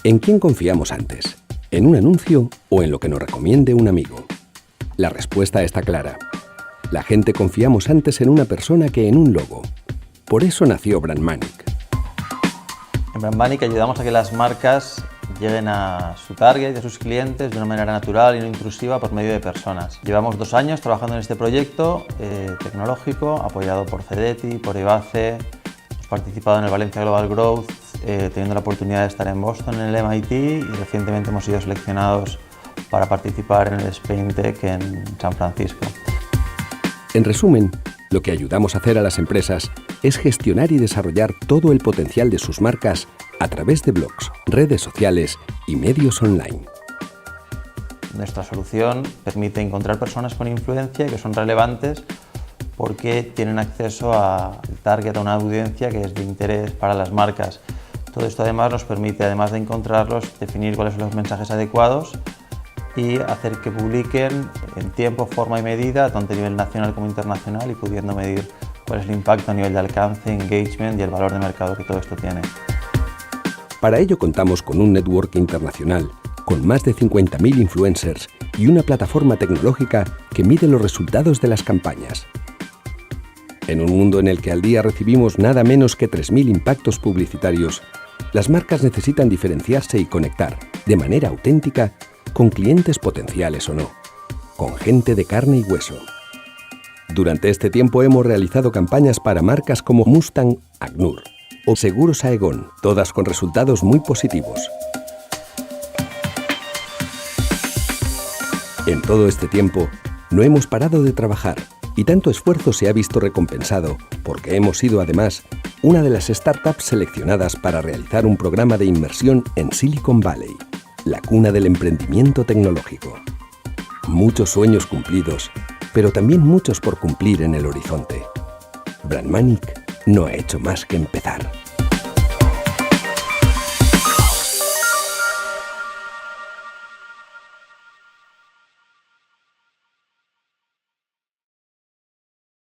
¿En quién confiamos antes? ¿En un anuncio o en lo que nos recomiende un amigo? La respuesta está clara. La gente confiamos antes en una persona que en un logo. Por eso nació Brandmanic. En Brandmanic ayudamos a que las marcas lleguen a su target y a sus clientes de una manera natural y no intrusiva por medio de personas. Llevamos 2 años trabajando en este proyecto tecnológico, apoyado por Cedeti, por Ebace. Hemos participado en el Valencia Global Growth, teniendo la oportunidad de estar en Boston, en el MIT, y recientemente hemos sido seleccionados para participar en el Spain Tech en San Francisco. En resumen, lo que ayudamos a hacer a las empresas es gestionar y desarrollar todo el potencial de sus marcas a través de blogs, redes sociales y medios online. Nuestra solución permite encontrar personas con influencia que son relevantes porque tienen acceso al target, a una audiencia que es de interés para las marcas. Todo esto además nos permite, además de encontrarlos, definir cuáles son los mensajes adecuados y hacer que publiquen en tiempo, forma y medida, tanto a nivel nacional como internacional, y pudiendo medir cuál es el impacto a nivel de alcance, engagement y el valor de mercado que todo esto tiene. Para ello contamos con un network internacional, con más de 50.000 influencers y una plataforma tecnológica que mide los resultados de las campañas. En un mundo en el que al día recibimos nada menos que 3.000 impactos publicitarios, las marcas necesitan diferenciarse y conectar, de manera auténtica, con clientes potenciales o no, con gente de carne y hueso. Durante este tiempo hemos realizado campañas para marcas como Mustang Agnur o Seguros Aegon, todas con resultados muy positivos. En todo este tiempo, no hemos parado de trabajar y tanto esfuerzo se ha visto recompensado porque hemos sido además una de las startups seleccionadas para realizar un programa de inmersión en Silicon Valley, la cuna del emprendimiento tecnológico. Muchos sueños cumplidos, pero también muchos por cumplir en el horizonte. Brandmanic no ha hecho más que empezar.